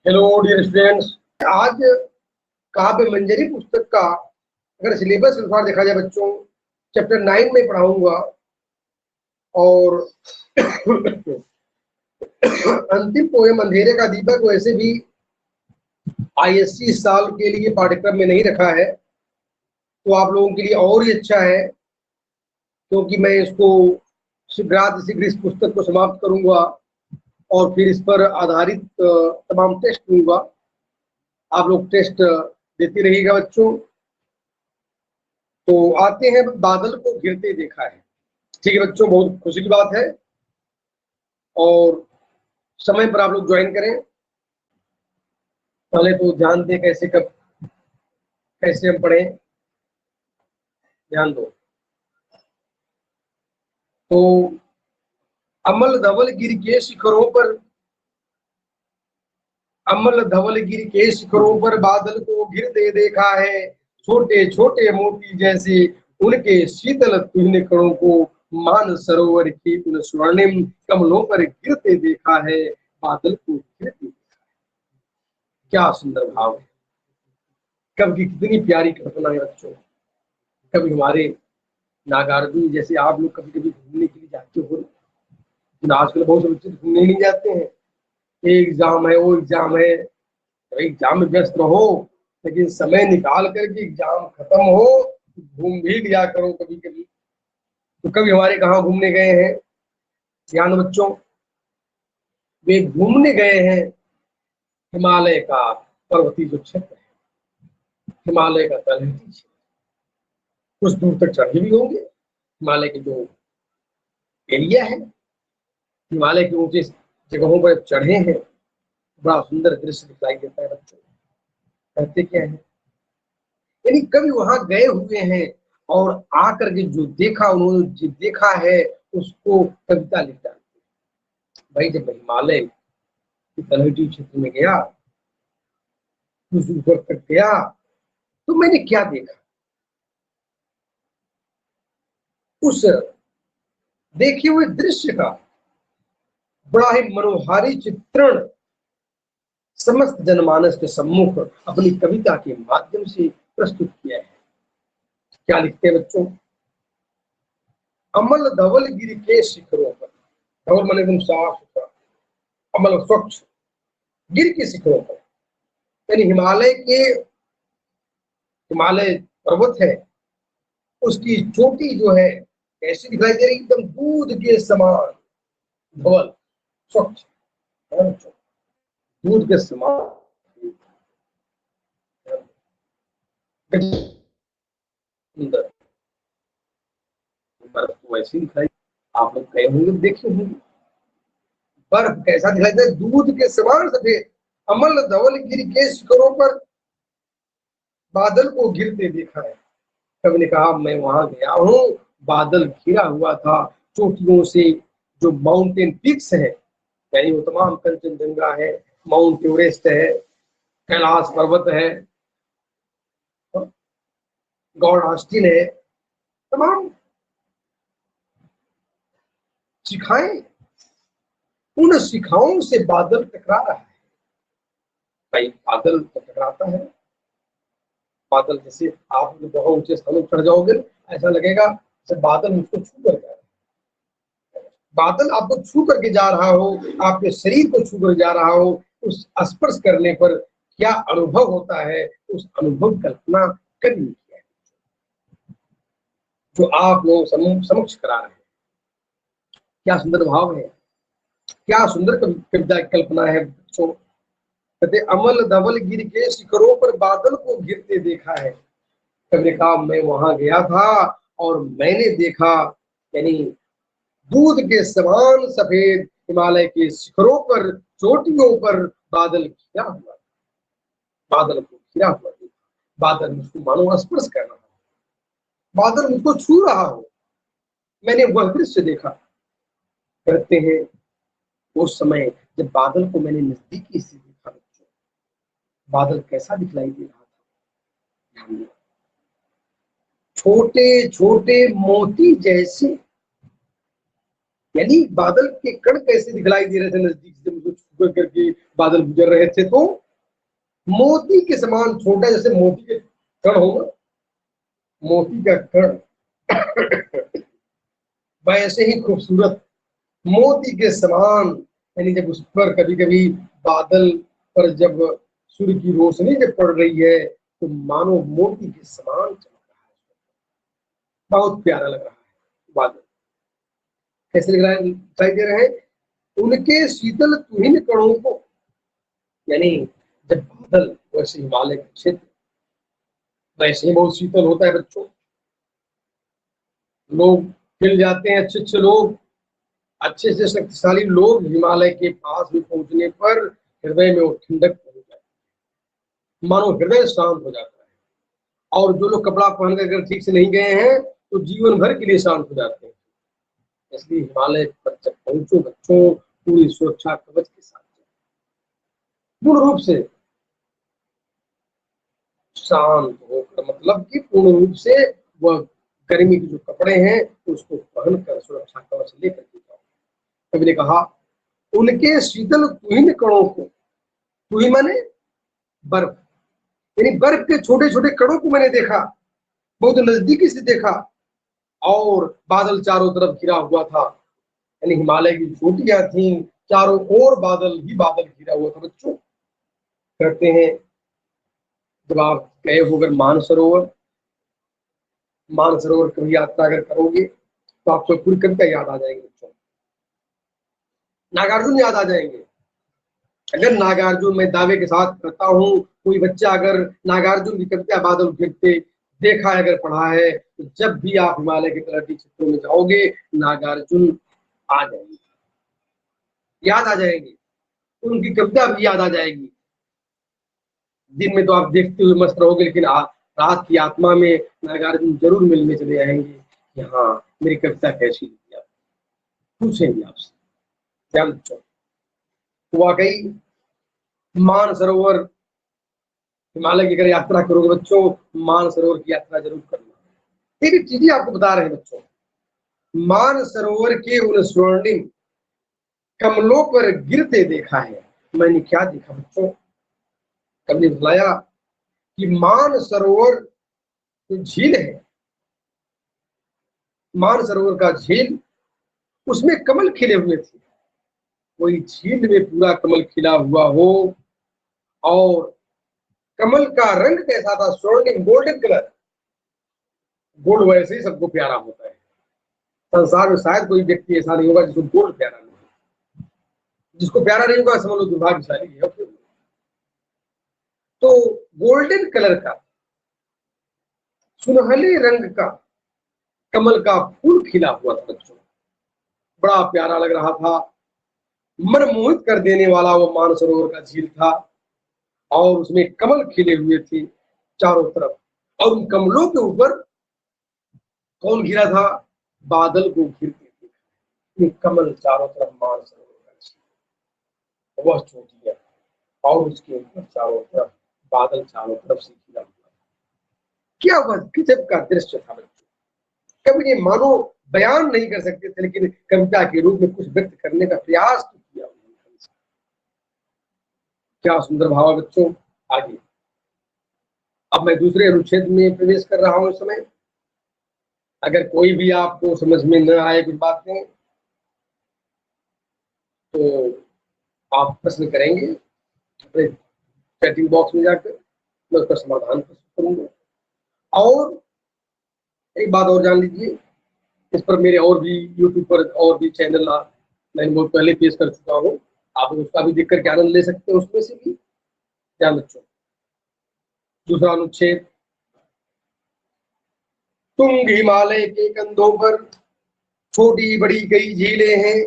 Hello dear students. आज काव्य मंजरी पुस्तक का अगर सिलेबस अनुसार देखा जाए बच्चों, चैप्टर 9 में पढ़ाऊंगा और अंतिम पोएम अंधेरे का दीपक वैसे भी आईएससी इस साल के लिए पाठ्यक्रम में नहीं रखा है, तो आप लोगों के लिए और ही अच्छा है, क्योंकि मैं इसको शीघ्र इस पुस्तक को समाप्त करूंगा और फिर इस पर आधारित तमाम टेस्ट लूंगा। आप लोग टेस्ट देते रहिएगा बच्चों। तो आते हैं, बादल को घिरते देखा है। ठीक है बच्चों, बहुत खुशी की बात है और समय पर आप लोग ज्वाइन करें। पहले तो ध्यान दें कैसे हम पढ़ें, ध्यान दो। तो अमल धवल गिर के शिखरों पर, अमल धवल गिर के शिखरों पर बादल को घिरते देखा है, छोटे छोटे मोती जैसे उनके शीतल तुझने कणों को मान सरोवर की उन स्वर्णिम कमलों पर गिरते देखा है, बादल को घिरते। क्या सुंदर भाव है, कवि की कितनी प्यारी कल्पना है बच्चों। कभी हमारे नागार्जुन जैसे आप लोग कभी कभी घूमने के लिए जाते हो, लेकिन आजकल बहुत से बच्चे घूमने नहीं जाते हैं। एक एग्जाम है, वो एग्जाम है, एग्जाम में व्यस्त रहो, लेकिन समय निकाल करके एग्जाम खत्म हो घूम भी लिया करो कभी कभी। तो कभी हमारे कहाँ घूमने गए हैं, ध्यान बच्चों, वे घूमने गए हैं हिमालय का पर्वतीय जो क्षेत्र है, हिमालय का तलहटी क्षेत्र। कुछ दूर तक चढ़े भी होंगे, हिमालय के जो एरिया है, हिमालय के ऊंचे जगहों पर चढ़े हैं, बड़ा सुंदर दृश्य दिखाई देता है बच्चों। कहते क्या है, यानी कभी वहां गए हुए हैं और आकर के जो देखा, उन्होंने जो देखा है उसको कविता लिख डालते। भाई जब हिमालय के तलहटी क्षेत्र में गया, कुछ ऊपर तक गया, तो मैंने क्या देखा, उस देखे हुए दृश्य का बड़ा ही मनोहारी चित्रण समस्त जनमानस के सम्मुख अपनी कविता के माध्यम से प्रस्तुत किया है। क्या लिखते हैं बच्चों, अमल धवल गिर के शिखरों पर, धवल माने एकदम साफ सुथरा, अमल स्वच्छ, गिर के शिखरों पर, यानी हिमालय पर्वत है, उसकी चोटी जो है कैसी दिखाई दे रही, एकदम दूध के समान धवल स्वच्छ, दूध के समान सुंदर। बर्फ तो वैसी दिखाई, आप लोग गए होंगे, देखे होंगे बर्फ कैसा दिखाई दे, दूध के समान सफेद। अमल धवल गिर के शिखरों पर बादल को गिरते देखा है। कवि ने कहा मैं वहां गया हूँ, बादल घिरा हुआ था चोटियों से, जो माउंटेन पिक्स है, यानी वो तमाम कंचनजंगा है, माउंट एवरेस्ट है, कैलाश पर्वत है, गॉड ऑस्टिन है, तमाम शिखाएं, उन शिखाओं से बादल टकरा रहा है। भाई बादल तो टकराता है, बादल जैसे आप बहुत ऊंचे स्थानों पर चढ़ जाओगे, ऐसा लगेगा जैसे बादल मुझको छू कर जा रहा है। बादल आपको छू करके जा रहा हो, आपके शरीर को छू कर जा रहा हो, उस स्पर्श करने पर क्या अनुभव होता है, उस अनुभव कल्पना करनी है जो आप लोग समक्ष करा रहे हैं। क्या सुंदर भाव है, क्या सुंदर कविता कल्पना है बच्चों। कहते अमल धवल गिर के शिखरों पर बादल को गिरते देखा है। कवि ने कहा मैं वहां गया था और मैंने देखा, यानी दूध के समान सफेद हिमालय के शिखरों पर, चोटियों पर बादल घिरा हुआ, बादल को घिरा हुआ देखा, बादल मुझको मानो स्पर्श कर रहा हो, बादल मुझको छू रहा हो, मैंने वह दृश्य देखा। कहते हैं उस समय जब बादल को मैंने नजदीकी से देखा, बच्चों बादल कैसा दिखलाई दे रहा था, छोटे छोटे मोती जैसे, यानी बादल के कण कैसे दिखलाई दे रहे थे नजदीक से, मुझे छू करके बादल गुजर रहे थे, तो मोती के समान छोटा, जैसे मोती के कण हो ना, मोती का कण वैसे ही खूबसूरत मोती के समान। यानी जब उस पर कभी कभी बादल पर जब सूर्य की रोशनी जब पड़ रही है तो मानो मोती के समान चमक रहा है, बहुत प्यारा लग रहा है बादल। कैसे दिखाई दे रहे हैं? उनके शीतल तुहिन कणों को, यानी जब बादल, वैसे हिमालय का क्षेत्र वैसे ही बहुत शीतल होता है बच्चों, लोग खिल जाते हैं, अच्छे अच्छे लोग, अच्छे से शक्तिशाली लोग हिमालय के पास में पहुंचने पर हृदय में वो ठंडक पहुंच जाती है, मानो हृदय शांत हो जाता है। और जो लोग कपड़ा पहन कर अगर ठीक से नहीं गए हैं तो जीवन भर के लिए शांत हो जाते हैं। इसलिए हिमालय पर जब पहुंचो बच्चों, पूरी सुरक्षा कवच के साथ पूर्ण रूप से शांत होकर, मतलब कि पूर्ण रूप से वह गर्मी के जो कपड़े हैं उसको पहनकर सुरक्षा कवच लेकर के जाओ। कवि ने कहा उनके शीतल तुहिन कणों को, तुहिन माने बर्फ, यानी बर्फ के छोटे छोटे कणों को मैंने देखा, बहुत नजदीकी से देखा, और बादल चारों तरफ घिरा हुआ था, यानी हिमालय की चोटियां थी, चारों ओर बादल ही बादल घिरा हुआ था बच्चों। कहते हैं जब आप गए हो अगर मानसरोवर, मानसरोवर कभी यात्रा अगर करोगे तो आपको पूरी कविता याद आ जाएगी बच्चों, नागार्जुन याद आ जाएंगे। अगर नागार्जुन, मैं दावे के साथ कहता हूँ, कोई बच्चा अगर नागार्जुन की कविता बादल गिरते देखा है, अगर पढ़ा है, तो जब भी आप हिमालय के तलहटी क्षेत्रों में जाओगे नागार्जुन आ जाएंगे, याद आ जाएंगे, उनकी कविता भी याद आ जाएगी। दिन में तो आप देखते हुए मस्त रहोगे, लेकिन रात की आत्मा में नागार्जुन जरूर मिलने चले आएंगे कि हाँ मेरी कविता कैसी लगी, आप पूछेंगे आपसे। क्या बच्चों, वाकई मानसरोवर, हिमालय की अगर यात्रा करोगे बच्चों, मानसरोवर की यात्रा जरूर करना। एक चीज आपको बता रहे हैं बच्चों, मानसरोवर के उन स्वर्णिम कमलों पर गिरते देखा है। मैंने क्या देखा बच्चों? कभी बताया कि मानसरोवर जो झील है, मानसरोवर का झील, उसमें कमल खिले हुए थे। कोई झील में पूरा कमल खिला हुआ हो, और कमल का रंग कैसा था? स्वर्णिम, गोल्डन कलर। गोल्ड वैसे ही सबको प्यारा होता है, संसार में शायद कोई व्यक्ति ऐसा नहीं होगा जिसको गोल्ड प्यारा नहीं हो। जिसको प्यारा नहीं होगा समझ लो दुर्भाग्यशाली है। तो गोल्डन कलर का, सुनहले रंग का कमल का फूल खिला हुआ था बच्चों, बड़ा प्यारा लग रहा था, मन मोहित कर देने वाला वो मानसरोवर का झील था, और उसमें कमल खिले हुए थे चारों तरफ, और उन कमलों के ऊपर कौन घिरा था? बादल को घिरते थे कमल चारों तरफ, मानसरोवर का झील, वह चोटियां, और उसके ऊपर चारों तरफ बादल, चारों तरफ से घिरा हुआ। क्या वह गजब का दृश्य था बच्चों। कभी ये मानो बयान नहीं कर सकते थे, लेकिन कविता के रूप में कुछ व्यक्त करने का प्रयास तो किया उन्होंने। क्या सुंदर भाव बच्चों। आगे अब मैं दूसरे अनुच्छेद में प्रवेश कर रहा हूं इस समय। अगर कोई भी आपको समझ में न आए कुछ बातें तो आप प्रश्न करेंगे अपने चैटिंग बॉक्स में जाकर, मैं उसका समाधान करूंगा। और एक बात और जान लीजिए, इस पर मेरे और भी यूट्यूब पर और भी चैनल मैंने बहुत पहले पेश कर चुका हूँ, आप उसका भी देख करके आनंद ले सकते हैं, उसमें से भी। ध्यान बच्चों, दूसरा अनुच्छेद, तुंग हिमालय के कंधों पर छोटी बड़ी कई झीलें हैं,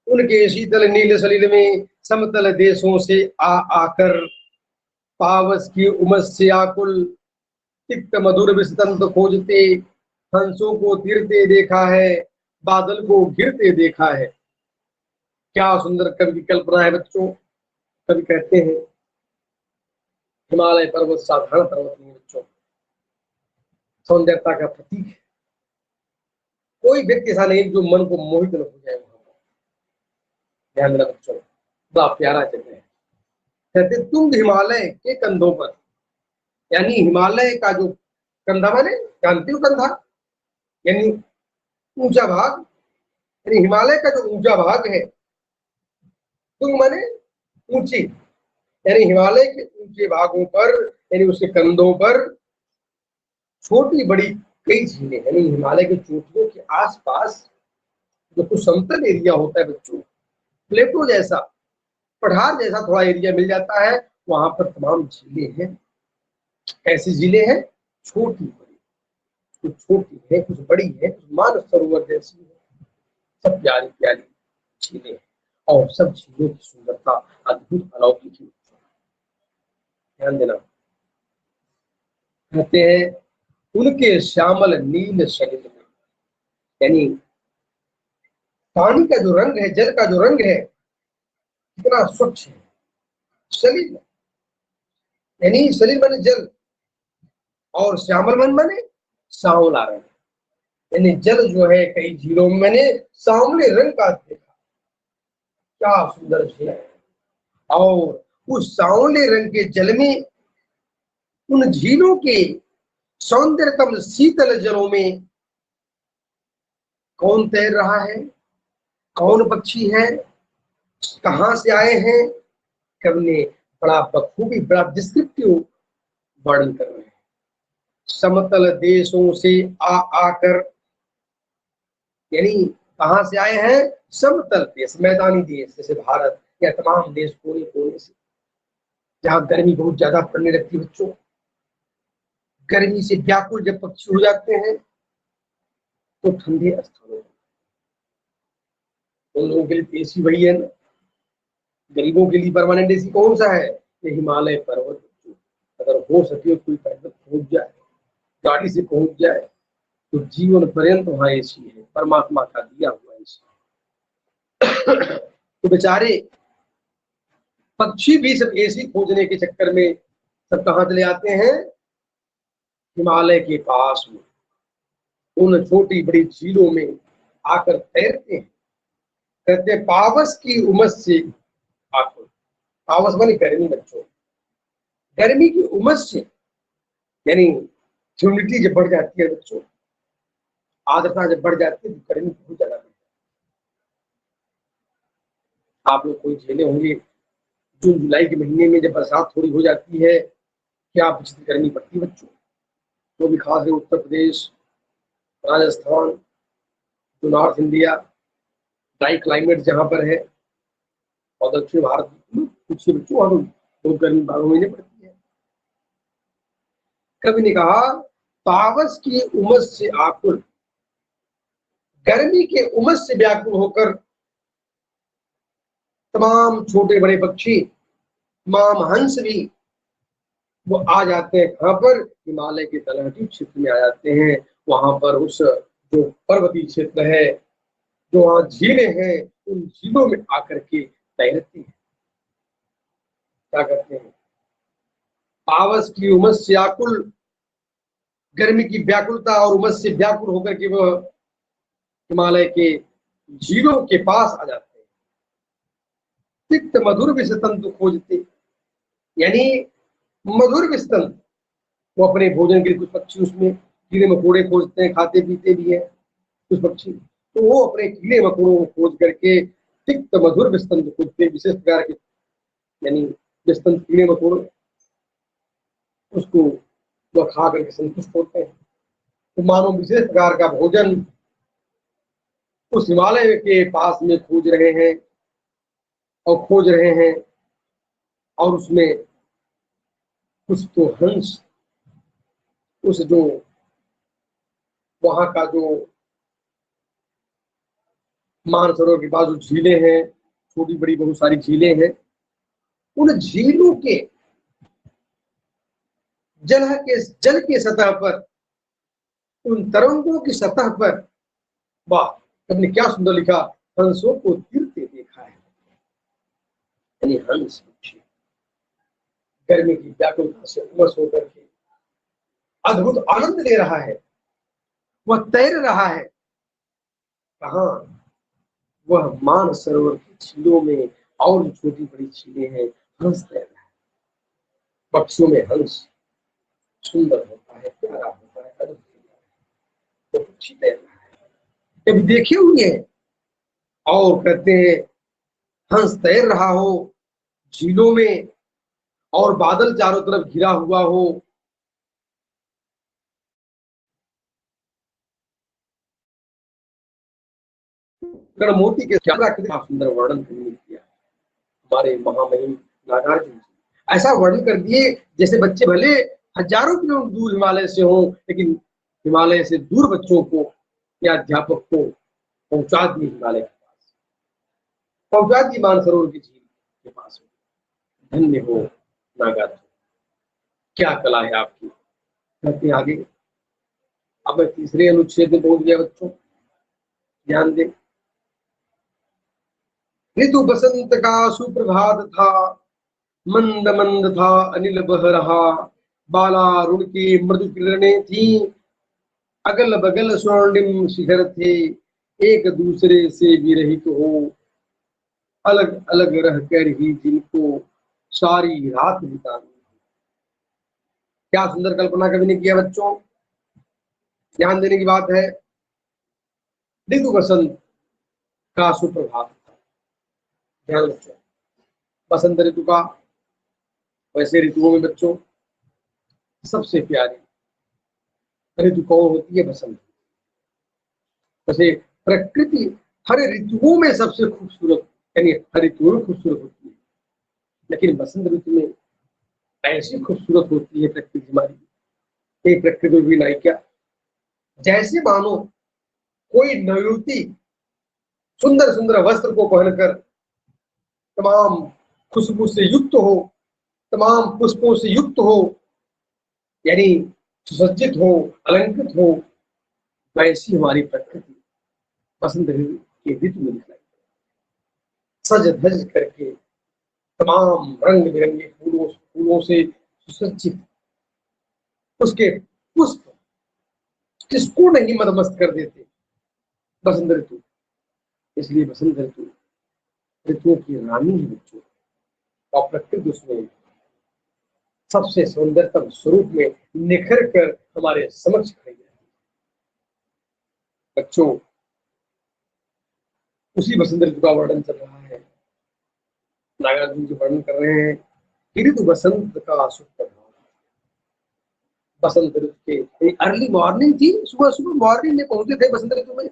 उनके शीतल नील सलिल में समतल देशों से आकर पावस की उमस से आकुल तिक्त मधुर विस्तंत खोजते, हंसों को तिरते देखा है, बादल को घिरते देखा है। क्या सुंदर कवि की कल्पना है बच्चों। कवि कहते हैं हिमालय पर्वत साधारण पर्वत नहीं बच्चों, सौंदर्यता का प्रतीक है। कोई व्यक्ति ऐसा नहीं जो मन को मोहित न हो जाए वहां पर। ध्यान देना बच्चों, बड़ा प्यारा जगह है। कहते तुंग हिमालय के कंधों पर, यानी हिमालय का जो कंधा माने जानती हो कंधा, यानी ऊंचा भाग, यानी हिमालय का जो ऊंचा भाग है, तुंग माने ऊंची, यानी हिमालय के ऊंचे भागों पर, यानी उसके कंधों पर छोटी बड़ी कई झीलें, यानी हिमालय की चोटियों के आसपास जो कुछ समतल एरिया होता है बच्चों, प्लेटो जैसा, पठार जैसा थोड़ा एरिया मिल जाता है, वहां पर तमाम झीलें हैं। ऐसी झीलें हैं छोटी बड़ी, कुछ छोटी है, कुछ बड़ी है, कुछ मानस सरोवर जैसी है, सब प्यारी प्यारी झीलें हैं और सब झीलों की सुंदरता अद्भुत अलौकिक है। ध्यान देना, कहते हैं उनके श्यामल नील सलिल में, यानी पानी का जो रंग है, जल का जो रंग है कितना स्वच्छ है। सलिल यानी सलिल माने जल, और श्यामल मन माने सांवला रंग, यानी जल जो है कई झीलों में मैंने सांवले रंग का देखा, क्या सुंदर झील है। और उस सांवले रंग के जल में, उन झीलों के सौंदर्यतम शीतल जलों में कौन तैर रहा है, कौन पक्षी है, कहां से आए हैं, कवि ने बड़ा बखूबी, बड़ा डिस्क्रिप्टिव वर्णन कर रहे हैं। समतल देशों से आ आकर, यानी कहां से आए हैं, समतल देश, मैदानी देश जैसे भारत या तमाम देश कोने कोने से, जहां गर्मी बहुत ज्यादा पड़ने लगती है बच्चों, गर्मी से व्याकुल जब पक्षी हो जाते हैं तो ठंडे स्थानों, उन लोगों के लिए एसी वही है ना, गरीबों के लिए परमानेंट एसी कौन सा है, ये हिमालय पर्वत। अगर हो सके कोई पैदल पहुंच जाए, गाड़ी से पहुंच जाए, तो जीवन पर्यंत वहां एसी है, परमात्मा का दिया हुआ एसी। तो बेचारे पक्षी भी सब एसी खोजने के चक्कर में सब कहां चले आते हैं, हिमालय के पास में, उन छोटी बड़ी झीलों में आकर तैरते हैं। कहते पावस की उमस से आकर, पावस मानी गर्मी बच्चों, गर्मी की उमस से, यानी ह्यूमिडिटी जब बढ़ जाती है बच्चों, आर्द्रता जब बढ़ जाती है तो गर्मी बहुत ज्यादा बढ़ जाती है। आप लोग कोई झेले होंगे, जून जुलाई के महीने में जब बरसात थोड़ी हो जाती है, क्या विचित्र गर्मी पड़ती है बच्चों। तो भी खास है उत्तर प्रदेश, राजस्थान, जो नॉर्थ इंडिया, ड्राई क्लाइमेट जहाँ पर है, और दक्षिण भारत कुछ बच्चों वहां तो बहुत गर्मी 12 महीने पड़ती है। कवि ने कहा पावस की उमस से आकुल, गर्मी के उमस से व्याकुल होकर तमाम छोटे बड़े पक्षी, तमाम हंस भी वो आ जाते हैं कहां पर, हिमालय के तलहटी क्षेत्र में आ जाते हैं। वहां पर उस जो पर्वतीय क्षेत्र है, जो वहां झीलें हैं, उन झीलों में आकर के तैरते हैं। क्या करते हैं, पावस की उमस से आकुल, गर्मी की व्याकुलता और उमस से व्याकुल होकर के वह हिमालय के झीलों के पास आ जाते हैं। तिक्त मधुर विषतंतु खोजते, यानी मधुर विषतंतु, वो अपने भोजन के लिए कुछ पक्षी उसमें कीड़े मकोड़े खोजते हैं, खाते पीते भी है कुछ पक्षी, तो वो अपने कीड़े मकोड़ों को खोज करके तिक्त मधुर विषतंतु खोजते, विशेष प्रकार के, यानी विषतंतु कीड़े मकोड़े, उसको वह खा करके संतुष्ट होते हैं। तो मानो विशेष प्रकार का भोजन उस हिमालय के पास में खोज रहे हैं, और खोज रहे हैं, और उसमें कुछ तो हंस, उस जो वहां का जो मानसरोवर के पास जो झीलें हैं, छोटी बड़ी बहुत सारी झीलें हैं, उन झीलों के जल के सतह पर, उन तरंगों की सतह पर, वाह, हमने क्या सुंदर लिखा, हंसों को तिरते देखा है। यानी हंस गर्मी की व्याकुलता से उमस होकर के अद्भुत आनंद ले रहा है, वह तैर रहा है कहा, वह मान सरोवर की झीलों में और जो छोटी बड़ी झीलें हैं हंस तैर रहा है। पक्षियों में हंस सुंदर होता है, प्यारा होता है, अद्भुत होता है, तो पक्षी तैर रहा है, कभी देखे हुए हैं। और कहते हैं हंस तैर रहा हो झीलों में और बादल चारों तरफ घिरा हुआ हो, मोती के कितना सुंदर वर्णन किया हमारे महामहिम नागार्जुन जी। ऐसा वर्णन कर दिए जैसे बच्चे भले हजारों किलोमीटर दूर हिमालय से हो, लेकिन हिमालय से दूर बच्चों को या अध्यापक को पहुंचा दिए हिमालय के पास, पहुंचा दिए मानसरोवर की झील के पास। धन्य हो नागार्जुन, क्या कला है आपकी। कहते आगे, अब मैं तीसरे अनुच्छेद में पहुंच गया बच्चों, ध्यान दें। ऋतु बसंत का सुप्रभात था, मंद मंद था अनिल बह रहा, बालारुण की मृदु किरणें थी, अगल बगल स्वर्णिम शिखर थे, एक दूसरे से विरहित हो, अलग अलग रहकर ही जिनको सारी रात बितानी। क्या सुंदर कल्पना कवि ने किया बच्चों, ध्यान देने की बात है। ऋतु बसंत का सुप्रभात, ध्यान बच्चों, बसंत ऋतु का, वैसे ऋतुओं में बच्चों सबसे प्यारी ऋतु कौन होती है? बसंत। वैसे प्रकृति हर ऋतुओं में सबसे खूबसूरत, यानी हर ऋतु में खूबसूरत होती है, लेकिन बसंत ऋतु में ऐसी खूबसूरत होती है प्रकृति हमारी, एक प्रकृति भी नायिका, जैसे मानो कोई नवयुवती सुंदर सुंदर वस्त्र को पहनकर तमाम खुशबू से युक्त हो, तमाम पुष्पों से युक्त हो, यानी सुसज्जित हो, अलंकृत हो, वैसी हमारी प्रकृति बसंत ऋतु के ऋतु में दिखलाई, सज धज करके तमाम रंग बिरंगे फूलों से सुसज्जित, उसके पुष्प किसको नहीं मदमस्त कर देते बसंत ऋतु। इसलिए बसंत ऋतु ऋतुओं की रानी है बच्चों, और प्रकृति उसमें सबसे सुंदरतम स्वरूप में निखर कर हमारे समक्ष खड़ी है बच्चों। उसी बसंत ऋतु का वर्णन चल रहा है, नागार्जुन जी वर्णन कर रहे हैं कि ऋतु बसंत का सुप्रभात। बसंत ऋतु के अर्ली मॉर्निंग थी, सुबह सुबह मॉर्निंग में पहुंचे थे बसंत ऋतु में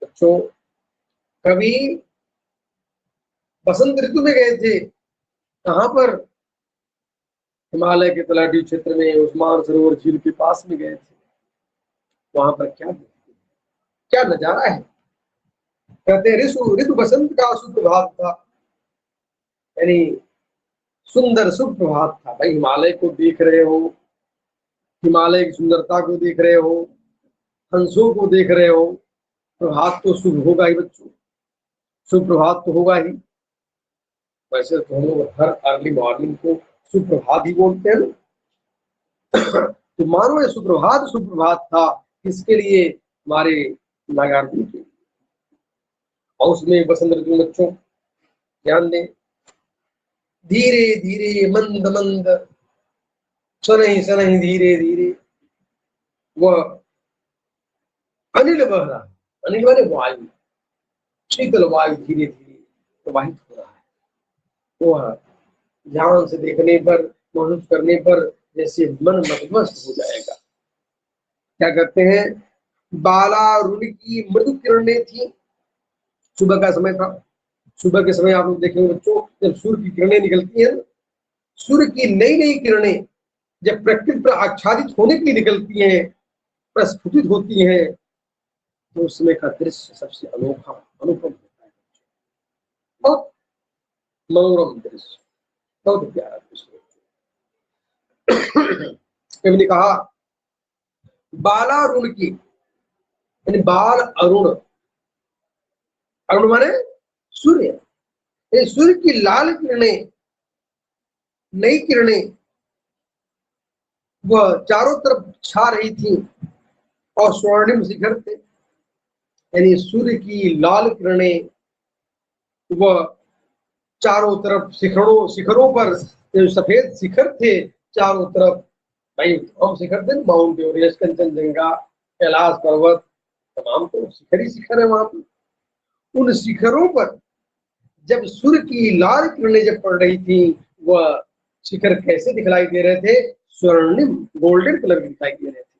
बच्चों। कभी बसंत ऋतु में गए थे, कहां पर? हिमालय के तलहटी क्षेत्र में उस्मान सरोवर झील के पास में गए थे। वहां पर क्या नजारा है। कहते ऋतु बसंत का सुप्रभात था, यानी सुंदर सुप्रभात था। भाई हिमालय को देख रहे हो, हिमालय की सुंदरता को देख रहे हो, हंसों को देख रहे हो, प्रभात तो शुभ होगा ही बच्चों, सुप्रभात तो होगा ही। वैसे तो हम लोग हर अर्ली मॉर्निंग को सुप्रभात ही बोलते हैं। तो मानो ये सुप्रभात था, किसके लिए? हमारे नागार्जुन के। और उसमें बसंत ऋतु बच्चों ध्यान दें, धीरे धीरे मंद मंद सनही सनही धीरे धीरे वह अनिल बह रहा, अनिल माने वायु, शीतल वायु धीरे धीरे प्रवाहित हो रहा है। वह ध्यान से देखने पर, महसूस करने पर जैसे मन मदमस्त हो जाएगा। क्या करते हैं? बालारुण की मृदु किरणें थी, सुबह का समय था। सुबह के समय आप लोग देखेंगे बच्चों, जब सूर्य की किरणें निकलती है, सूर्य की नई नई किरणें जब प्रकृति पर आच्छादित होने के लिए निकलती हैं, प्रस्फुटित होती हैं, तो उस समय का दृश्य सबसे अनोखा अनुपम होता है, बहुत मनोरम दृश्य, बहुत प्यारा दृश्य। ने कहा बालारुण की, यानी बाल अरुण, अरुण माने सूर्य, सूर्य की लाल किरणें, नई किरणें वह चारों तरफ छा रही थी, और स्वर्णिम शिखर थे, यानी सूर्य की लाल किरणें वह चारों तरफ शिखरों पर जो सफेद शिखर थे चारों तरफ, भाई हम शिखर थे, माउंट एवरेस्ट, कंचनजंगा, कैलाश पर्वत, तमाम तो शिखर ही शिखर है वहां पर। उन शिखरों पर जब सूर्य की लाल किरणें जब पड़ रही थी, वह शिखर कैसे दिखलाई दे रहे थे? स्वर्णिम, गोल्डन कलर के दिखाई दे रहे थे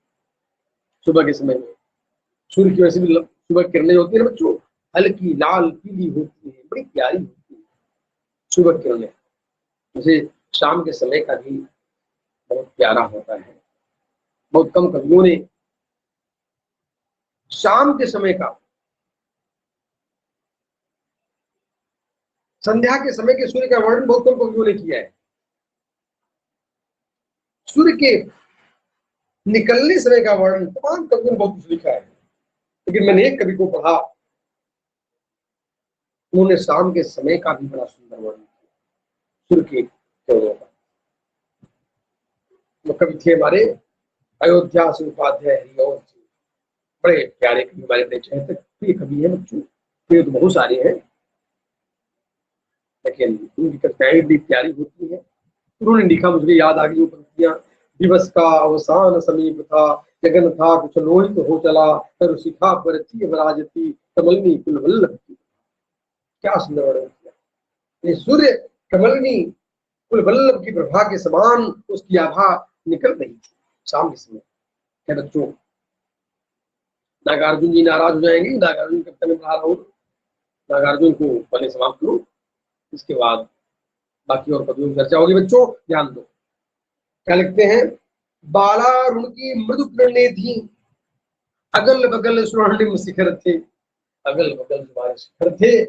सुबह के समय में। सूर्य की वैसे भी सुबह किरणें होती है ना बच्चों, हल्की लाल पीली होती है, बड़ी प्यारी होती है सुबह किरणें। जैसे शाम के समय का भी बहुत प्यारा होता है। बहुत कम कवियों ने शाम के समय का, संध्या के समय के सूर्य का वर्णन बहुत कम कवियों ने किया है। सूर्य के निकलने समय का वर्णन तमाम कवियों ने बहुत कुछ लिखा है, लेकिन मैंने एक कवि को पढ़ा, उन्होंने शाम के समय का भी बड़ा सुंदर वर्णन किया सूर्य के किरणों का। वो कवि थे हमारे अयोध्या से उपाध्याय हरिओम जी, बड़े प्यारे कवि हमारे परिचय प्रिय कवि है बच्चों, प्रिय तो बहुत सारे हैं, लेकिन उनकी कविताएं बड़ी प्यारी होती है। उन्होंने लिखा, मुझे याद आ गई वो पंक्तियां, दिवस का अवसान समीप था, जगन था कुछ लोहित हो चला, तर शिखा पर थी विराजती कमलनी कुलवल्लभ की। क्या सुंदर वर्णन किया। ये सूर्य कमलनी कुलवल्लभ की प्रभा के समान उसकी आभा निकल रही थी शाम के समय। क्या बच्चों, नागार्जुन जी नाराज हो जाएंगे, नागार्जुन कविता में पढ़ा रहा हूँ, नागार्जुन को पहले समाप्त करो, इसके बाद बाकी और कवियों की चर्चा होगी। बच्चों ध्यान दो, क्या लिखते हैं? बालारुण की मृदु किरणें थी, अगल बगल स्वर्णिम शिखर थे। अगल बगल हमारे शिखर थे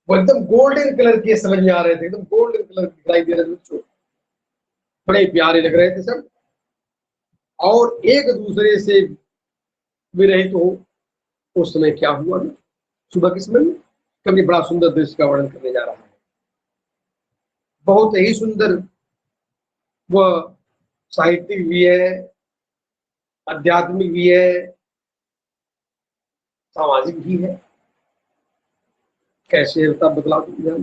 वो एकदम गोल्डन कलर के समझ में आ रहे थे, एकदम गोल्डन कलर दिखाई दे रहे थे बच्चों, बड़े प्यारे लग रहे थे सब, और एक दूसरे से विरहित हो। उस समय क्या हुआ ना, सुबह के समय में कभी बड़ा सुंदर दृश्य का वर्णन करने जा रहा है। बहुत ही सुंदर, वह साहित्यिक भी है, आध्यात्मिक भी है, सामाजिक भी है। कैसे होता बदला दूंगा।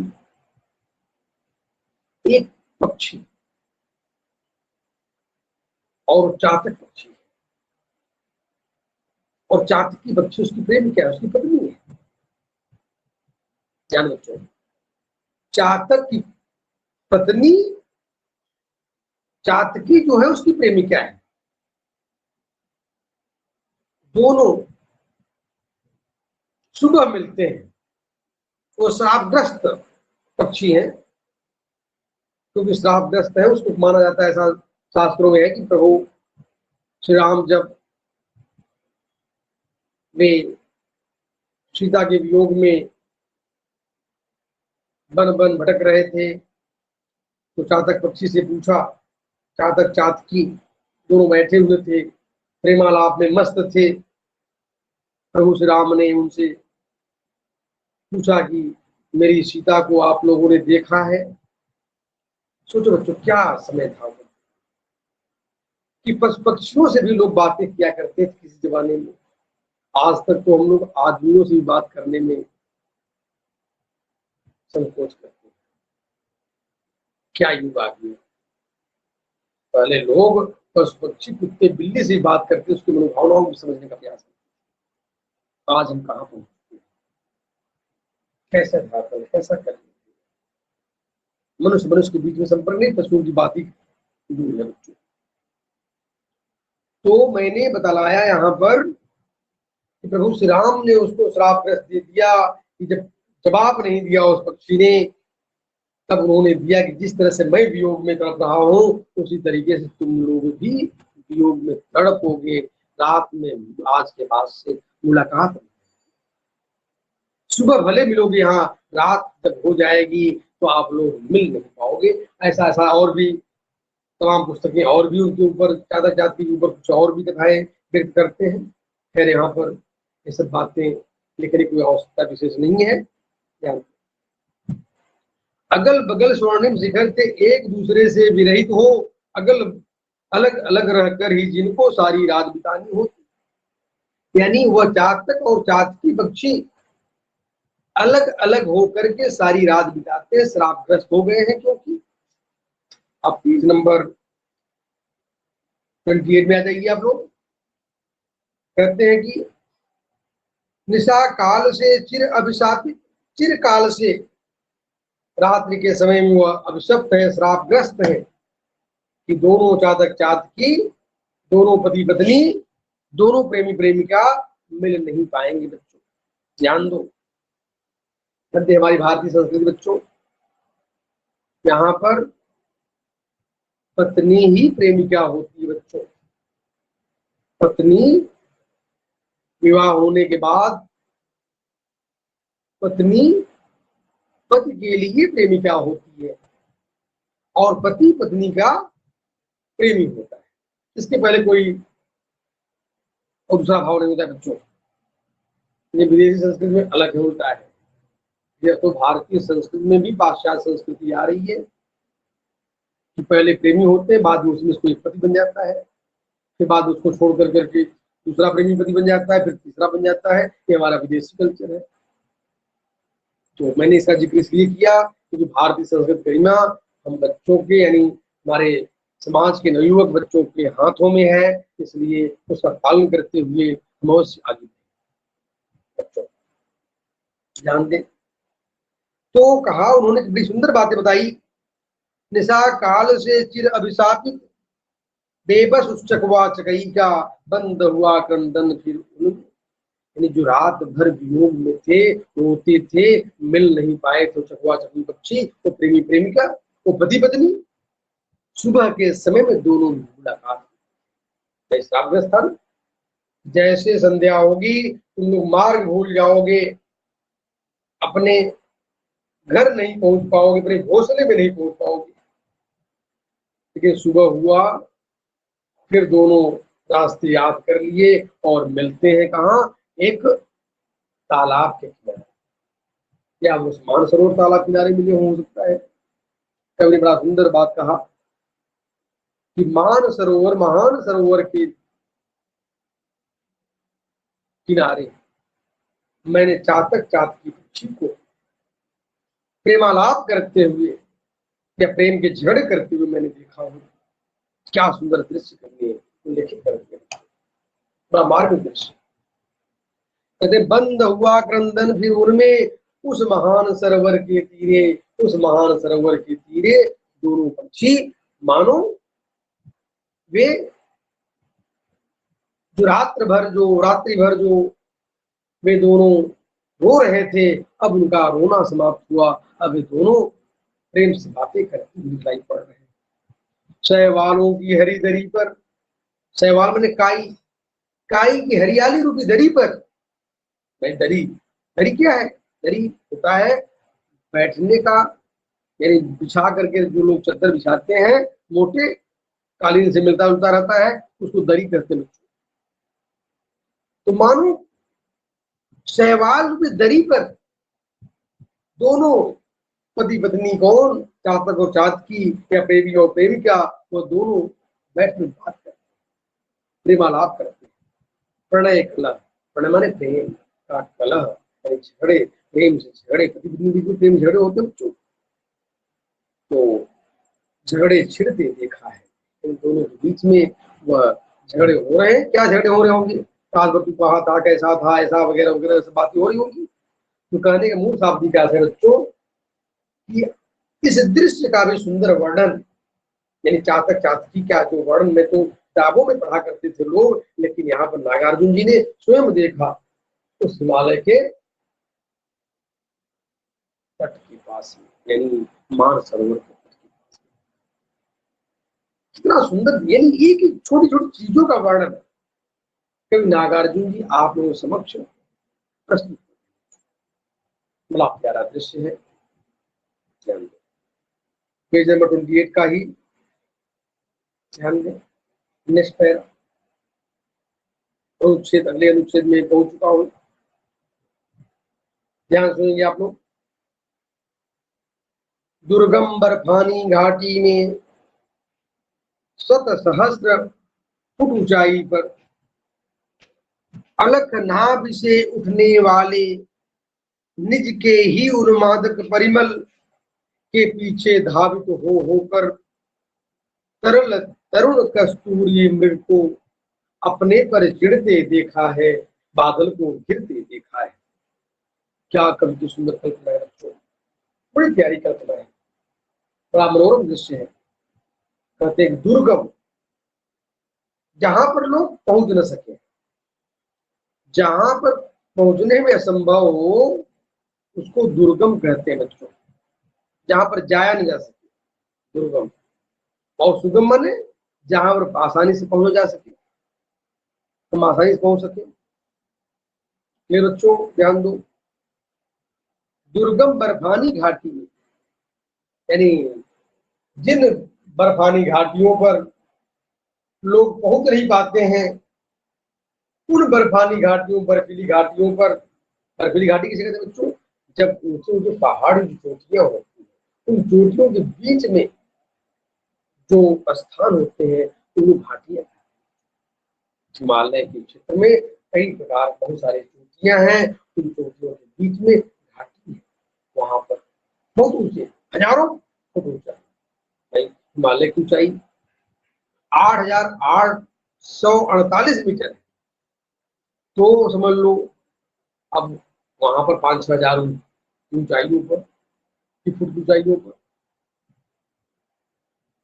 एक पक्षी और चातक पक्षी, और चातकी पक्षी, उसकी प्रेम क्या है? उसकी पत्नी है। ध्यान बच्चों, चातक की पत्नी, चातकी जो है उसकी प्रेमिका है। दोनों सुबह मिलते हैं। वो श्रापग्रस्त पक्षी है, क्योंकि श्रापग्रस्त है, उसको माना जाता है, ऐसा शास्त्रों में है कि प्रभु श्री राम जब वे सीता के वियोग में वन वन भटक रहे थे, तो चातक पक्षी से पूछा, चातक चातकी दोनों बैठे हुए थे, प्रेमालाप में मस्त थे। प्रभु श्री राम ने उनसे पूछा कि मेरी सीता को आप लोगों ने देखा है? सोचो बच्चों, क्या समय था वो, कि पक्षियों से भी लोग बातें किया करते थे किसी जमाने में। आज तक तो हम लोग आदमियों से भी बात करने में संकोच करते हैं। क्या युग आ गया। पहले लोग पशु पक्षी कुत्ते बिल्ली से बात करके उसकी मनोभावनाओं को समझने का प्रयास करते। आज हम कहाँ पहुंच चुके हैं? कैसा था, कैसा कर मनुष्य मनुष्य के बीच में संपर्क नहीं, पशुओं की बात ही दूर है बच्चों। तो मैंने बतलाया यहाँ पर कि प्रभु श्री राम ने उसको श्रापग्रस्त दे दिया कि जब जवाब नहीं दिया उस पक्षी ने, तब उन्होंने दिया कि जिस तरह से मैं वियोग में तड़प रहा हूँ, उसी तरीके से तुम लोग भी वियोग में तड़पोगे। रात में आज के बाद से मुलाकात, सुबह भले मिलोगे, यहाँ रात जब हो जाएगी तो आप लोग मिल नहीं पाओगे। ऐसा ऐसा और भी तमाम पुस्तकें और भी उनके ऊपर, चादर जाति के ऊपर कुछ और भी कथाएं व्यक्त करते हैं। खैर यहाँ पर ये सब बातें लिखने की कोई आवश्यकता विशेष नहीं है। अगल बगल स्वर्णिम शिखर थे, एक दूसरे से विरहित हो, अगल अलग अलग रहकर ही जिनको सारी रात बितानी होती। यानी वह चातक और चातकी पक्षी अलग अलग होकर के सारी रात बिताते, श्रापग्रस्त हो गए हैं। क्योंकि अब पेज नंबर 28 में आ जाइए आप लोग। कहते हैं कि निशा काल से चिर अभिशापित, चिर काल से रात्रि के समय में वह अभिशप्त है, श्रापग्रस्त है कि दोनों चातक चातकी, दोनों पति पत्नी, दोनों प्रेमी प्रेमिका मिल नहीं पाएंगे। बच्चों ध्यान दो, हमारी भारतीय संस्कृति बच्चों, यहाँ पर पत्नी ही प्रेमिका होती है। बच्चों पत्नी विवाह होने के बाद पत्नी पति के लिए प्रेमिका होती है और पति पत्नी का प्रेमी होता है। इसके पहले कोई दूसरा भाव नहीं होता बच्चों। ये विदेशी संस्कृति में अलग होता है। यह तो भारतीय संस्कृति में भी पाश्चात्य संस्कृति आ रही है कि पहले प्रेमी होते हैं, बाद में उसमें कोई पति बन जाता है, फिर बाद उसको छोड़ कर करके दूसरा प्रेमी पति बन जाता है, फिर तीसरा बन जाता है। ये हमारा विदेशी कल्चर है। तो मैंने इसका जिक्र इसलिए किया क्योंकि भारतीय संस्कृति गरिमा हम बच्चों के, यानी हमारे समाज के नवयुवक बच्चों के हाथों में है, इसलिए उसका पालन करते हुए हम अवश्य आगे बच्चों ध्यान दें। तो कहा उन्होंने बड़ी सुंदर बातें बताई। निशा काल से चिर अभिशापित, बेबस उस चकवा चकई का, बंद हुआ क्रंदन फिर यानी जो रात भर वियोग में थे, रोते थे, मिल नहीं पाए, तो चकवा चकई पक्षी, तो प्रेमी प्रेमिका, वो पति पत्नी, सुबह के समय में दोनों मुलाकात। श्रापग्रस्त, जैसे संध्या होगी तुम लोग मार्ग भूल जाओगे, अपने घर नहीं पहुंच पाओगे, अपने घोंसले में नहीं पहुंच पाओगे। लेकिन सुबह हुआ, फिर दोनों रास्ते याद कर लिए और मिलते हैं कहाँ? एक तालाब के किनारे, या उस मानसरोवर तालाब किनारे मिले हो सकता है। कवि ने बड़ा सुंदर बात कहा कि मानसरोवर, महान सरोवर के किनारे मैंने चातक चातकी पक्षी को प्रेमालाप करते हुए या प्रेम के झगड़े करते हुए मैंने देखा हूँ। क्या सुंदर दृश्य करने उल्लेखित करते, बड़ा मार्ग दृश्य। कहते बंद हुआ क्रंदन फिर उनमें, उस महान सरोवर के तीरे, उस महान सरोवर के तीरे दोनों पक्षी मानो वे जो रात्रि भर जो वे दोनों रो रहे थे, अब उनका रोना समाप्त हुआ। अब वे दोनों प्रेम से बातें करते हुए दिखाई पड़ रहे हैं। शैवालों की हरी दरी पर, शैवाल मैंने काई, काई की हरियाली रूपी दरी पर, दरी, दरी क्या है? दरी होता है बैठने का, यानी बिछा करके जो लोग चादर बिछाते हैं, मोटे कालीन से मिलता जुलता रहता है, उसको दरी कहते हैं। तो मानो शैवाल रूपी दरी पर दोनों पति पत्नी, कौन? चातक और चातकी, या प्रेमी और प्रेमिका, वो दोनों बैठ में बात करते, प्रेमालाप करते। प्रणय कलह, प्रणय माने प्रेम का, कलह झगड़े, प्रेम से झगड़े, पति पत्नी भी प्रेम झगड़े होते बच्चों। तो झगड़े छिड़ते देखा है इन दोनों के बीच में। वह झगड़े हो रहे हैं। क्या झगड़े हो रहे होंगे? रात भर तू कहा था, कैसा था, ऐसा वगैरह वगैरह सब बातें हो रही होंगी। तो कहने का मूल शाब्दिक क्या है बच्चों कि इस दृश्य का भी सुंदर वर्णन, यानी चातक चातकी का जो वर्णन में तो किताबों में पढ़ा करते थे लोग, लेकिन यहाँ पर नागार्जुन जी ने स्वयं देखा उस हिमालय के तट के पास में, यानी मान सरोवर के तट के पास में। कितना सुंदर, यानी एक छोटी छोटी चीजों का वर्णन कवि नागार्जुन जी आप लोगों समक्ष प्रस्तुत, बड़ा प्यारा दृश्य है। पेज नंबर 28 का ही ध्यान दें। नेक्स्ट पैरा, अनुच्छेद, अगले अनुच्छेद में पहुंच चुका हूं, ध्यान सुनेंगे आप लोग। दुर्गम बर्फानी घाटी में 7 सहस्र फुट ऊंचाई पर अलख नाभ से उठने वाले निज के ही उन्मादक परिमल के पीछे धावित हो होकर तरल तरुण कस्तूरी मृग को अपने पर चिढ़ते देखा है, बादल को घिरते देखा है। क्या कवि की सुंदर कल्पना है बच्चों, बड़ी प्यारी कल्पना है, बड़ा मनोरम दृश्य है। कहते हैं दुर्गम, जहां पर लोग पहुंच न सके, जहां पर पहुंचने में असंभव हो उसको दुर्गम कहते हैं बच्चों। जहां पर जाया नहीं जा सके दुर्गम, और सुगम माने जहां पर आसानी से पहुंचा जा सके, हम आसानी से पहुंच सके। ये बच्चों ध्यान दो, दुर्गम बर्फानी घाटी में, यानी जिन बर्फानी घाटियों पर लोग पहुंच नहीं पाते हैं, उन बर्फानी घाटियों, बर्फीली घाटियों पर, बर्फीली घाटी किसे कहते हैं बच्चों? जब ऊंचे ऊंचे पहाड़ी चोटियां होती हैं, उन चोटियों के बीच में जो स्थान होते हैं वो घाटियां। हिमालय के क्षेत्र में कई प्रकार, बहुत सारी चोटियां हैं, उन चोटियों के बीच में घाटी है। वहां पर बहुत ऊंचे, हजारों फुट ऊंचा हिमालय की ऊंचाई 8,848 मीटर है। तो समझ लो अब वहां पर 5-6 हजार ऊंचाइयों पर, फुट ऊंचाइयों पर।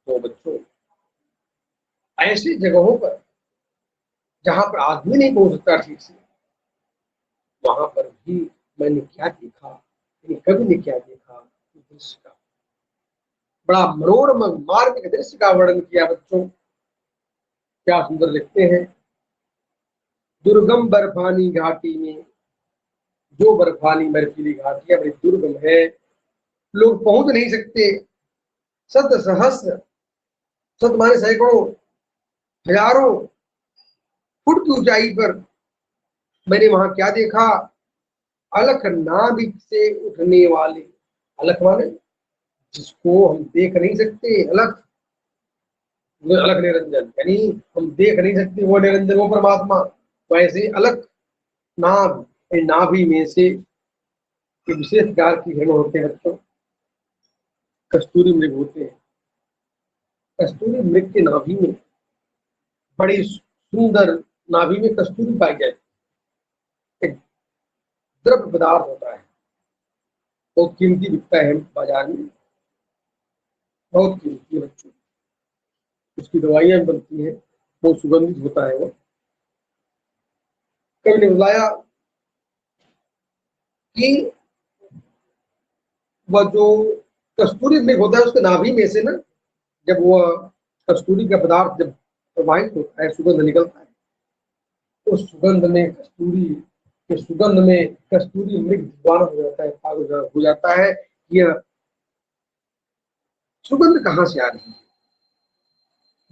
तो बच्चों ऐसी जगहों पर जहां पर आदमी नहीं पहुंच सकता ठीक से, वहां पर भी मैंने क्या देखा, कवि ने क्या देखा, दृश्य का बड़ा मनोरम मार्मिक दृश्य का वर्णन किया बच्चों। क्या सुंदर लिखते हैं, दुर्गम बर्फानी घाटी में, जो बर्फानी बर्फीली घाटियां बड़ी दुर्गम है, लोग पहुंच नहीं सकते, शत सहस्र, शत माने सैकड़ों, हजारों फुट की ऊंचाई पर मैंने वहां क्या देखा, अलख नाभिक से उठने वाले, अलख माने जिसको हम देख नहीं सकते, अलख, अलख निरंजन, यानी हम देख नहीं सकते वो निरंजन, वो परमात्मा। वैसे अलख नाभ, नाभि में से विशेष प्रकार की हिरण होते हैं बच्चों, कस्तूरी मृग होते हैं। कस्तूरी मृग के नाभि में, बड़ी सुंदर नाभि में कस्तूरी पाई जाती है, एक द्रव्य पदार्थ होता है, बहुत कीमती बिकता है बाजार में, बहुत कीमती है बच्चों। उसकी दवाइयां बनती हैं, बहुत सुगंधित होता है वो। कवि ने बताया कि वह जो कस्तूरी मृग होता है उसके नाभि में से ना, जब वह कस्तूरी का पदार्थ जब प्रवाहित होता है, सुगंध निकलता है, उस सुगंध में कस्तूरी के सुगंध में कस्तूरी मृग दीवाना हो जाता है, पागल हो जाता है। यह सुगंध कहाँ से आ रही है,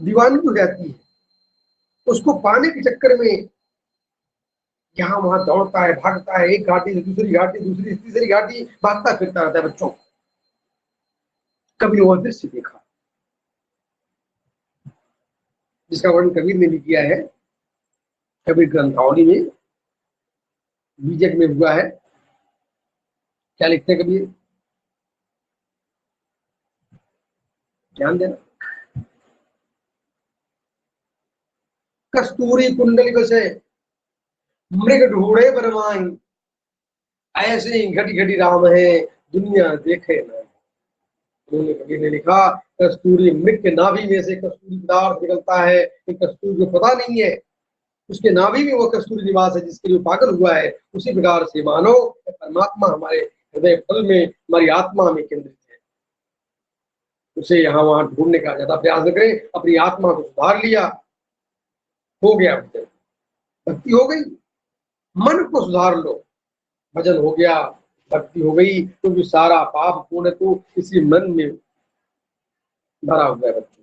दीवानी हो जाती है। उसको पाने के चक्कर में यहाँ वहां दौड़ता है, भागता है, एक घाटी से दूसरी घाटी, दूसरी तीसरी घाटी, भागता फिरता रहता है बच्चों। कभी वह दृश्य देखा जिसका वर्णन कबीर ने भी किया है, कबीर ग्रंथावली में, बीजक में हुआ है। क्या लिखते हैं कबीर, ध्यान देना, कस्तूरी कुंडली बसे मृग ढूंढे बरमाई, ऐसे ही घटी घटी राम है दुनिया देखे ना। उन्होंने कबीर ने लिखा, कस्तूरी मृग के नाभि में से कस्तूरी पदार्थ निकलता है, कस्तूरी को पता नहीं है, उसके नाभि में वो कस्तूरी निवास है जिसके लिए पागल हुआ है। उसी प्रकार से मानो परमात्मा हमारे हृदय फल में, हमारी आत्मा में केंद्रित है। उसे यहाँ वहां ढूंढने का ज्यादा प्रयास न करें, अपनी आत्मा को सुधार लिया, हो गया, भक्ति हो गई, मन को सुधार लो, भजन हो गया, भक्ति हो गई, क्योंकि सारा पाप पुण्य तो इसी मन में भरा हुआ है बच्चों।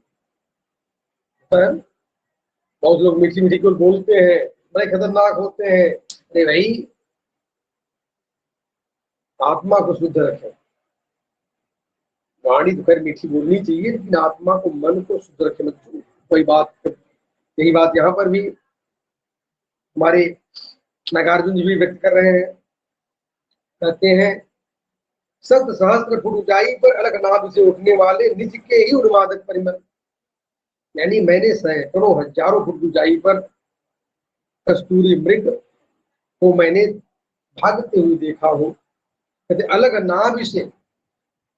बहुत लोग मीठी मीठी कुल बोलते हैं, बड़े खतरनाक होते हैं। अरे भाई, आत्मा को शुद्ध रखें, वाणी तो खैर मीठी बोलनी चाहिए, लेकिन आत्मा को, मन को शुद्ध रखें बच्चों। कोई बात, यही बात यहाँ पर भी हमारे नागार्जुन जी भी व्यक्त कर रहे हैं, कहते हैं सत सहस्त्र फुट ऊंचाई पर अलग नाभ से उठने वाले निज के ही उन्मादक परिमल, यानी मैंने सैकड़ों हजारों फुट ऊंचाई पर कस्तूरी मृग को मैंने भागते हुए देखा हो। कहते अलग नाभि से,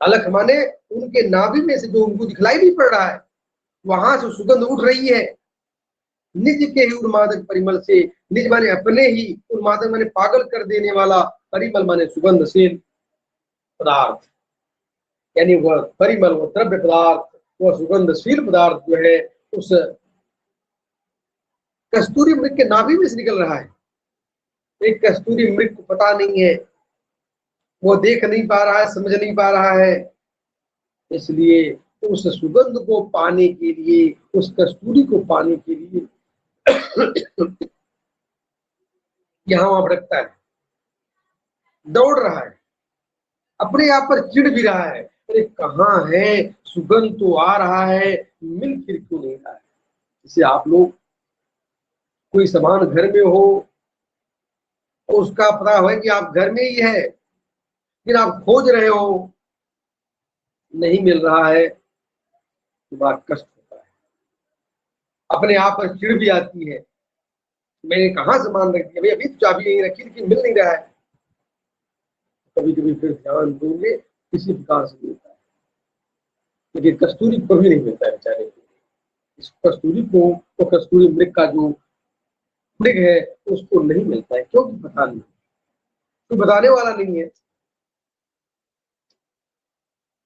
अलग माने उनके नाभि में से जो उनको दिखलाई नहीं पड़ रहा है, वहां से सुगंध उठ रही है निज के ही उन्मादक परिमल से। निज माने अपने ही, उन्मादक माने पागल कर देने वाला, परिमल माने सुगंधशील पदार्थ, यानी वह परिमल, वह द्रव्य पदार्थ, वह सुगंधशील पदार्थ जो है उस कस्तूरी मृग के नाभि में से निकल रहा है। एक कस्तूरी मृग को पता नहीं है, वो देख नहीं पा रहा है, समझ नहीं पा रहा है, इसलिए उस सुगंध को पाने के लिए, उस कस्तूरी को पाने के लिए यहां वहां भटकता है, दौड़ रहा है, अपने आप पर चिढ़ भी रहा है, अरे कहाँ है, सुगंध तो आ रहा है, मिल फिर क्यों नहीं रहा है। जैसे आप लोग कोई सामान घर में हो, उसका पता है कि आप घर में ही है, लेकिन आप खोज रहे हो, नहीं मिल रहा है, तो बड़ा कष्ट होता है, अपने आप पर चिढ़ भी आती है, मैंने कहाँ सामान रख दिया, अभी तो चाबी यहीं रखी लेकिन मिल नहीं रहा है। कभी कभी फिर ध्यान दोगे किसी प्रकार से मिलता है, लेकिन कस्तूरी को भी नहीं मिलता है बेचारे को। इस कस्तूरी को, तो कस्तूरी मृग का जो मृग है उसको नहीं मिलता है, क्योंकि पता नहीं, कोई बताने वाला नहीं है।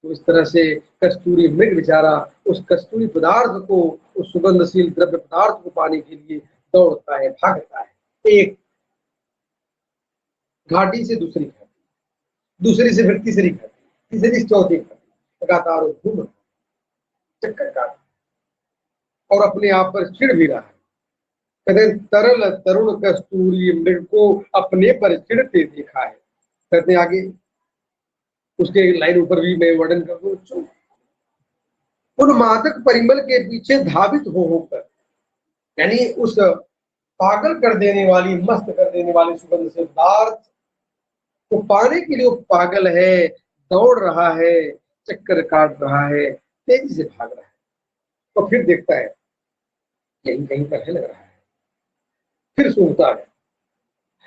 तो इस तरह से कस्तूरी मृग बेचारा उस कस्तूरी पदार्थ को, उस सुगंधशील द्रव्य पदार्थ को पाने के लिए दौड़ता है, भागता है, एक घाटी से दूसरी घाटी, दूसरी से फिर तीसरी घाटी, तीसरी से चौथी घाटी, लगातार घूम रहा, चक्कर काट, और अपने आप पर चिढ़ भी रहा है। कहते तरल तरुण कस्तूरी मृग को अपने पर चिढ़ते देखा है। कहते हैं आगे, उसके लाइन ऊपर भी मैं वर्णन कर दूं, उन्मादक परिमल के पीछे धावित हो होकर, यानी उस पागल कर देने वाली, मस्त कर देने वाली सुगंध से पदार्थ को पाने के लिए वो पागल है, दौड़ रहा है, चक्कर काट रहा है, तेजी से भाग रहा है। तो फिर देखता है कहीं कहीं पर है लग रहा है, फिर सुनता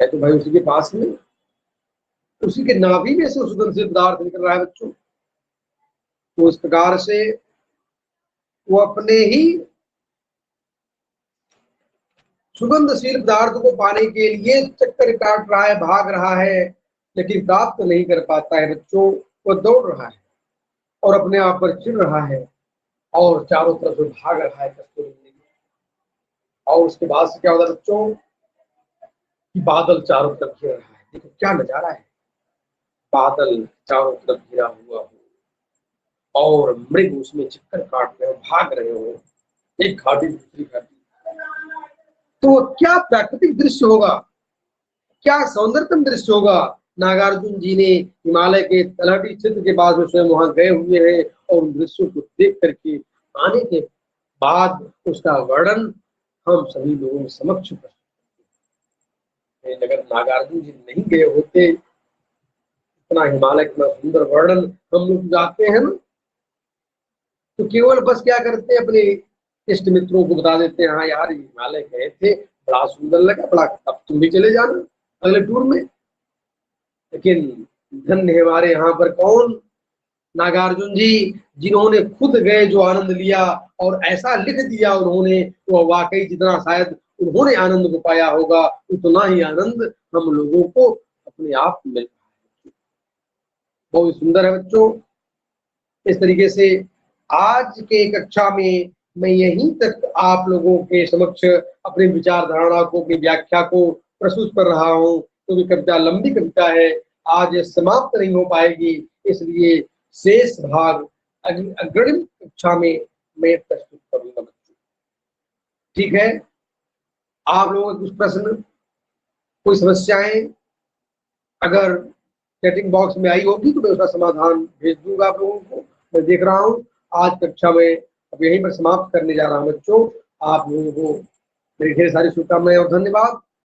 है तो भाई उसी के पास में, उसी के नाभि में से सुगंध से पदार्थ निकल रहा है बच्चों। तो इस प्रकार से वो अपने ही सुगंधशील पदार्थ को पाने के लिए चक्कर काट रहा है, भाग रहा है, लेकिन प्राप्त नहीं कर पाता है बच्चों। वो दौड़ रहा है और अपने आप पर चिढ़ रहा है और चारों तरफ से भाग रहा है कस्तूरी मृग। और उसके बाद से क्या होता है बच्चों कि बादल चारों तरफ घेर रहा है। देखो क्या नजारा है, बादल चारों तरफ घिरा हुआ हो और मृग उसमें चक्कर काट रहे हो, भाग रहे हो, एक घाटी दूसरी घाटी। तो क्या प्राकृतिक दृश्य होगा, क्या सौंदर्यतम दृश्य होगा। नागार्जुन जी ने हिमालय के तलहटी क्षेत्र के बाद में स्वयं वहां गए हुए हैं और उन दृश्यों को देख करके आने के बाद उसका वर्णन हम सभी लोगों के समक्ष प्रस्तुत। अगर नागार्जुन जी नहीं गए होते, इतना हिमालय इतना सुंदर वर्णन हम लोग जाते हैं ना, तो केवल बस क्या करते हैं, अपने इष्ट मित्रों को बता देते हैं, हाँ यार हिमालय गए थे, बड़ा सुंदर लगा, बड़ा, अब तुम भी चले जाना अगले टूर में। लेकिन धन्य है हमारे यहाँ पर कौन, नागार्जुन जी, जिन्होंने खुद गए, जो आनंद लिया और ऐसा लिख दिया उन्होंने, वो वाकई जितना शायद उन्होंने आनंद को पाया होगा उतना ही आनंद हम लोगों को अपने आप मिल रहा है। बहुत सुंदर है बच्चों। इस तरीके से आज के कक्षा में मैं यहीं तक आप लोगों के समक्ष अपनी विचारधारणा को, अपनी व्याख्या को प्रस्तुत कर रहा हूँ, क्योंकि कविता लंबी कविता है, आज समाप्त नहीं हो पाएगी, इसलिए शेष भाग अग्रिम कक्षा में मैं प्रस्तुत करूंगा बच्चों। ठीक है, आप लोगों के कुछ प्रश्न, कोई समस्याएं अगर चैटिंग बॉक्स में आई होगी तो मैं उसका समाधान भेज दूंगा आप लोगों को। मैं देख रहा हूँ आज कक्षा में अब यहीं पर समाप्त करने जा रहा हूँ बच्चों। आप लोगों को मेरी ढेर सारी शुभकामनाएं और धन्यवाद।